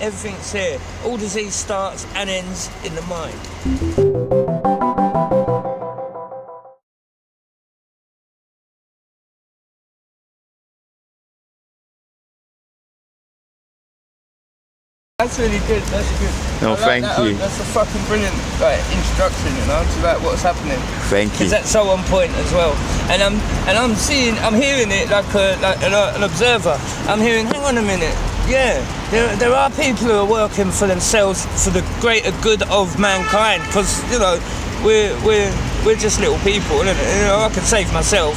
Everything's here. All disease starts and ends in the mind. That's really good, that's good. No, thank you. That's a fucking brilliant introduction, you know, to what's happening. Thank you. Because that's so on point as well. And I'm hearing it like an observer. I'm hearing, hang on a minute, yeah, there are people who are working for themselves for the greater good of mankind. Because, you know, we're just little people, isn't it? You know, I could save myself,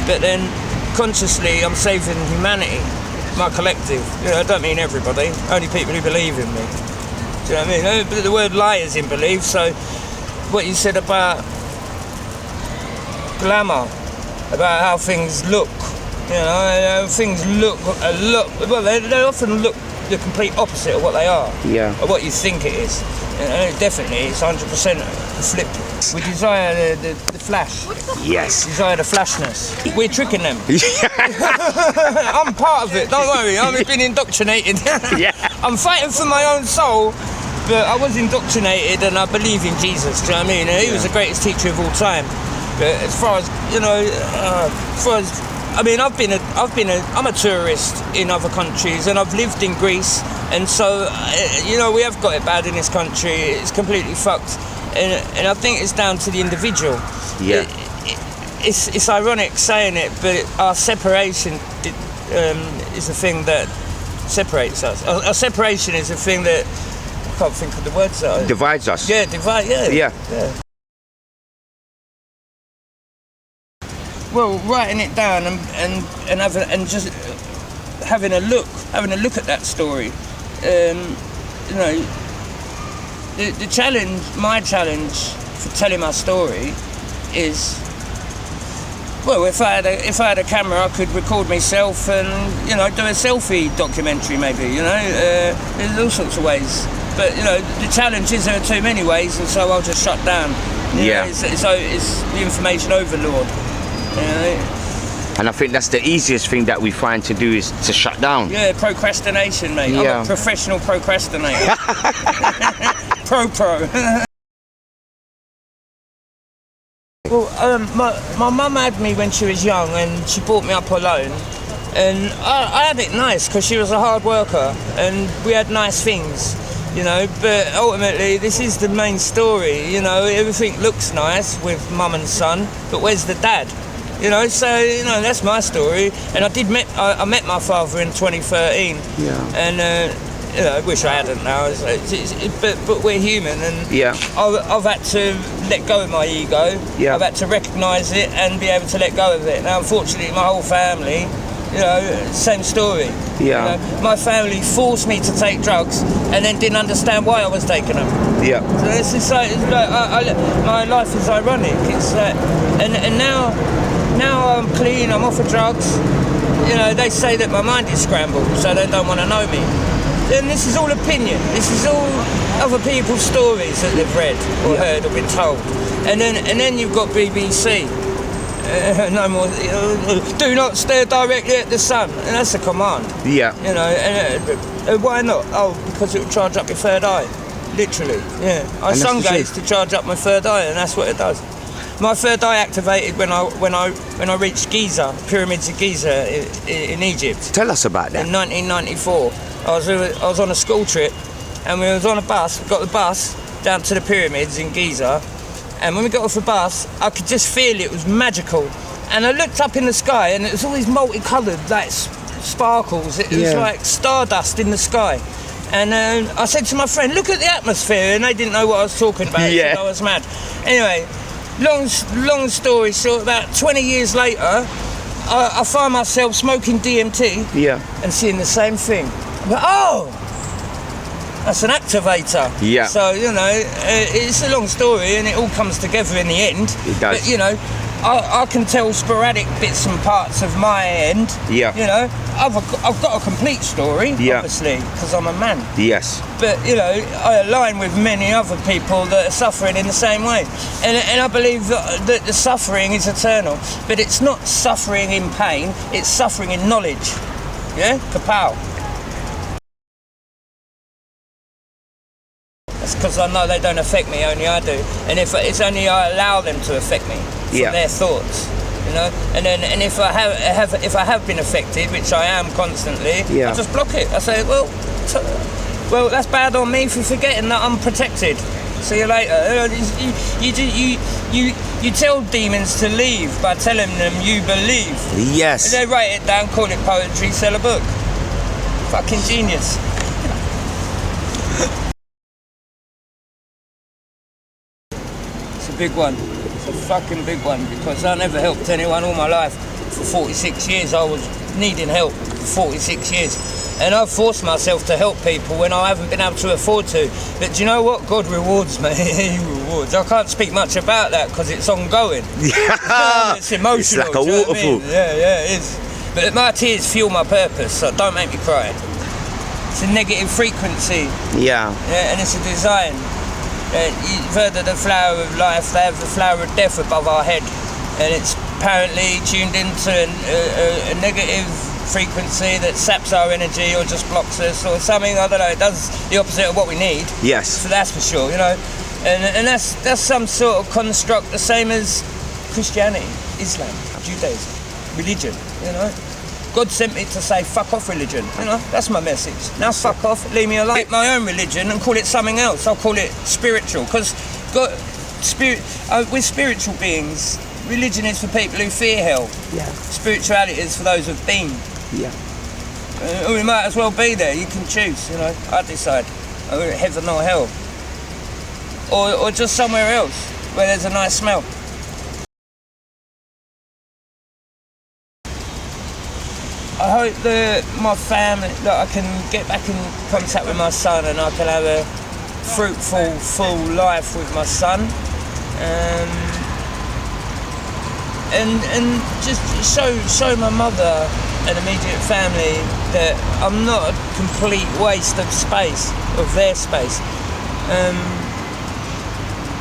but then consciously I'm saving humanity. My collective, you know, I don't mean everybody, only people who believe in me. Do you know what I mean? But the word lie is in belief, so what you said about glamour, about how things look, you know, things look a lot, well, they often look the complete opposite of what they are, or what you think it is. You know, definitely, it's 100% flip. We desire the flash. Yes. Desire the flashness. We're tricking them. I'm part of it, don't worry, I've been indoctrinated. I'm fighting for my own soul, but I was indoctrinated and I believe in Jesus, do you know what I mean? He was the greatest teacher of all time. But as far as, you know, I'm a tourist in other countries and I've lived in Greece, and so, you know, we have got it bad in this country. It's completely fucked. And I think it's down to the individual. Yeah. It's ironic saying it, but our separation is the thing that separates us. Our separation is the thing that, I can't think of the words that divides us. Yeah, yeah. Well, writing it down and just having a look at that story, you know. The challenge, my challenge for telling my story is, well, if I had a camera, I could record myself and, you know, do a selfie documentary maybe, you know, there's all sorts of ways. But, you know, the challenge is there are too many ways, and so I'll just shut down. You know, it's the information overload, you know. And I think that's the easiest thing that we find to do, is to shut down. Yeah, procrastination, mate. I'm a professional procrastinator. Pro. Well, my mum had me when she was young, and she brought me up alone. And I had it nice because she was a hard worker, and we had nice things, you know. But ultimately, this is the main story, you know. Everything looks nice with mum and son, but where's the dad? You know, so, you know, that's my story. And I met my father in 2013. And you know, I wish I hadn't now. But we're human, and I've had to let go of my ego. I've had to recognise it and be able to let go of it. Now, unfortunately, my whole family, you know, same story. You know, my family forced me to take drugs and then didn't understand why I was taking them. So it's like my life is ironic. It's like, and now I'm clean. I'm off of drugs. You know, they say that my mind is scrambled, so they don't want to know me. And this is all opinion. This is all other people's stories that they've read or heard or been told. And then you've got BBC. No more. Do not stare directly at the sun, and that's a command. You know, and why not? Oh, because it will charge up your third eye. Literally. I sun gaze to charge up my third eye, and that's what it does. My third eye activated when I reached Giza, pyramids of Giza in Egypt. Tell us about that. In 1994, I was on a school trip, and we was on a bus. We got the bus down to the pyramids in Giza, and when we got off the bus, I could just feel it was magical. And I looked up in the sky, and it was all these multicoloured, like sparkles. It was like stardust in the sky. And I said to my friend, "Look at the atmosphere," and they didn't know what I was talking about. They said I was mad. Anyway. Long story short, about 20 years later, I find myself smoking DMT and seeing the same thing. But, oh, that's an activator. So, you know, it's a long story and it all comes together in the end. It does. But, you know, I can tell sporadic bits and parts of my end. You know, I've got a complete story, obviously, because I'm a man. But, you know, I align with many other people that are suffering in the same way. And I believe that the suffering is eternal. But it's not suffering in pain, it's suffering in knowledge. Kapow. That's because I know they don't affect me, only I do. And if it's only I allow them to affect me from their thoughts, you know. And if I have been affected, which I am constantly, I just block it. I say, well, that's bad on me for forgetting that I'm protected. See you later. You tell demons to leave by telling them you believe. Yes. And they write it down, call it poetry, sell a book. Fucking genius. It's a big one. It's a fucking big one, because I never helped anyone all my life. For 46 years I was needing help for 46 years. And I've forced myself to help people when I haven't been able to afford to. But do you know what? God rewards me. He rewards. I can't speak much about that because it's ongoing. It's emotional. It's like a waterfall. Yeah, it is. But my tears fuel my purpose, so don't make me cry. It's a negative frequency. Yeah, and it's a design. You've heard of the flower of life, they have the flower of death above our head. And it's apparently tuned into a negative frequency that saps our energy or just blocks us or something. I don't know, it does the opposite of what we need. Yes. So that's for sure, you know. And that's some sort of construct, the same as Christianity, Islam, Judaism, religion, you know. God sent me to say, fuck off religion, you know, that's my message. Now fuck off, leave me alone. Make my own religion and call it something else. I'll call it spiritual, because we're spiritual beings. Religion is for people who fear hell. Yeah. Spirituality is for those who've been. Yeah. We might as well be there. You can choose, you know. I decide. Heaven or hell. Or just somewhere else where there's a nice smell. I hope that my family, that I can get back in contact with my son and I can have a fruitful, full life with my son. And just show my mother and immediate family that I'm not a complete waste of space, of their space.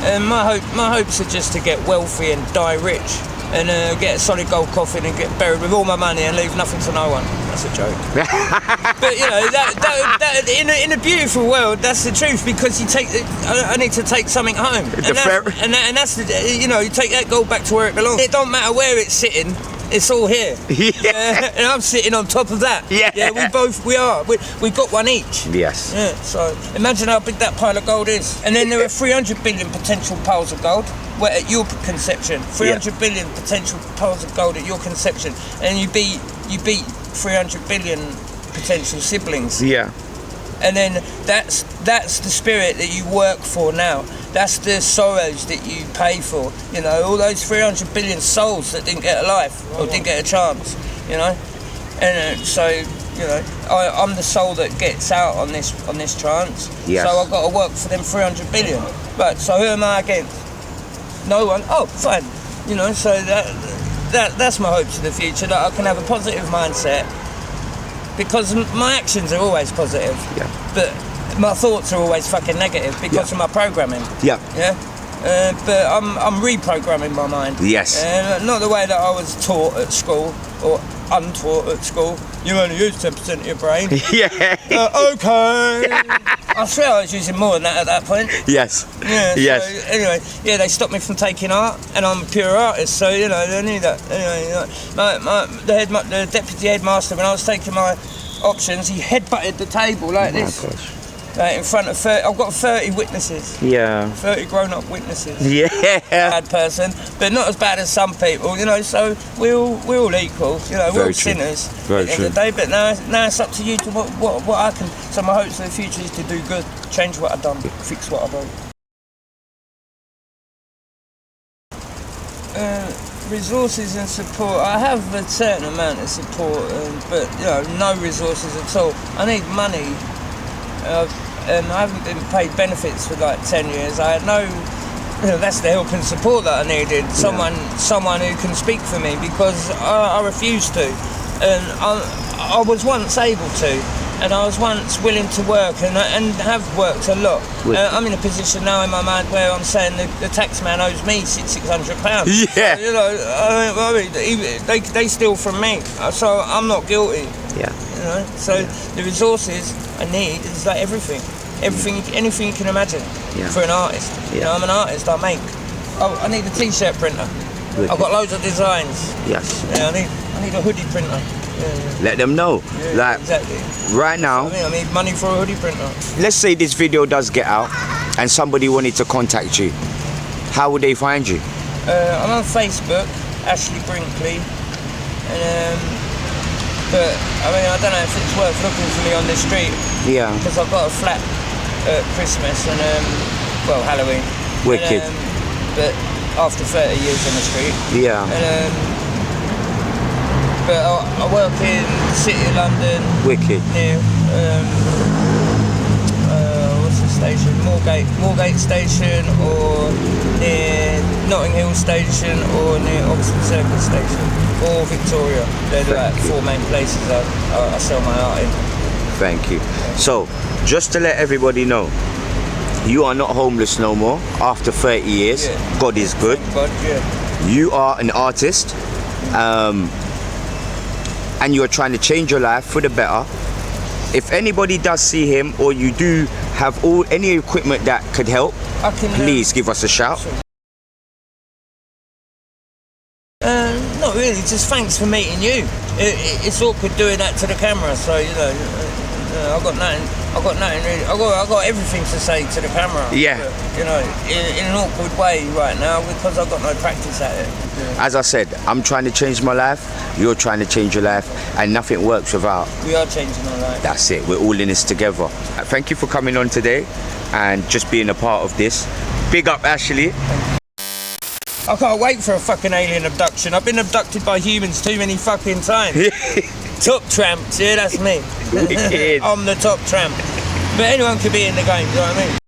And my hopes are just to get wealthy and die rich, and get a solid gold coffin and get buried with all my money and leave nothing to no one. That's a joke. But you know, that in a beautiful world, that's the truth, because I need to take something home, and that's the, you know, you take that gold back to where it belongs. It don't matter where it's sitting. It's all here. Yeah. And I'm sitting on top of that. Yeah. We've got one each. Yes. Yeah. So imagine how big that pile of gold is. And then there are 300 billion potential piles of gold. At your conception, 300 billion potential piles of gold at your conception, and you beat 300 billion potential siblings. Yeah. And then that's the spirit that you work for now. That's the sorrows that you pay for. You know, all those 300 billion souls that didn't get a life or didn't get a chance. You know, and so you know, I'm the soul that gets out on this trance. Yes. So I've got to work for them 300 billion. Right. So who am I against? No one. Oh, fine. You know, so that's my hopes for the future, that I can have a positive mindset, because my actions are always positive. Yeah. But my thoughts are always fucking negative because of my programming. Yeah. Yeah. But I'm reprogramming my mind. Yes. Not the way that I was taught at school or untaught at school. You only use 10% of your brain. Yeah. Okay. I swear I was using more than that at that point. Yes. Yeah. Yes. So anyway, yeah, they stopped me from taking art, and I'm a pure artist, so you know they knew that. Anyway, you know, the deputy headmaster, when I was taking my options, he headbutted the table like this. Gosh. In front of 30, I've got 30 witnesses. Yeah. 30 grown-up witnesses. Yeah. Bad person, but not as bad as some people, you know. So we're all equal, you know. We're all sinners at the end of the day. But now it's up to you to what I can. So my hopes for the future is to do good, change what I've done, fix what I've done. Resources and support. I have a certain amount of support, but you know, no resources at all. I need money. And I haven't been paid benefits for like 10 years. I had no, you know, that's the help and support that I needed. Someone who can speak for me, because I refused to. And I was once able to, and I was once willing to work and have worked a lot. I'm in a position now in my mind where I'm saying the tax man owes me £600. Yeah. So, you know, they steal from me, so I'm not guilty. Yeah. You know, so the resources I need is like everything. everything, anything you can imagine for an artist. You know, I'm an artist. I make. Oh, I need a t-shirt printer. Wicked. I've got loads of designs. Yes. Yeah, I need a hoodie printer. Let them know. Yeah, exactly. Right now, I need money for a hoodie printer. let's say this video does get out and somebody wanted to contact you. How would they find you? I'm on Facebook, Ashley Brinkley, and but I mean I don't know if it's worth looking for me on the street. Yeah. Because I've got a flat at Christmas and well Halloween. Wicked. And, but after 30 years on the street. Yeah. And, but I work in the City of London. Wicked. Near what's the station? Moorgate Station, or near Notting Hill Station, or near Oxford Circus Station, or Victoria. They're like 4 main places I sell my art in. Thank you. So, just to let everybody know, you are not homeless no more after 30 years. Yeah. God is good. Thank God, yeah. You are an artist, and you are trying to change your life for the better. If anybody does see him, or you do have any equipment that could help, please give us a shout. Not really, just thanks for meeting you. It's awkward doing that to the camera, so you know, I've got nothing really. I've got everything to say to the camera. Yeah. But, you know, in an awkward way right now because I've got no practice at it. Yeah. As I said, I'm trying to change my life, you're trying to change your life, and nothing works without. We are changing our life. That's it, we're all in this together. Thank you for coming on today and just being a part of this. Big up, Ashley. I can't wait for a fucking alien abduction. I've been abducted by humans too many fucking times. Top tramps, yeah, that's me. I'm the top tramp. But anyone could be in the game, you know what I mean?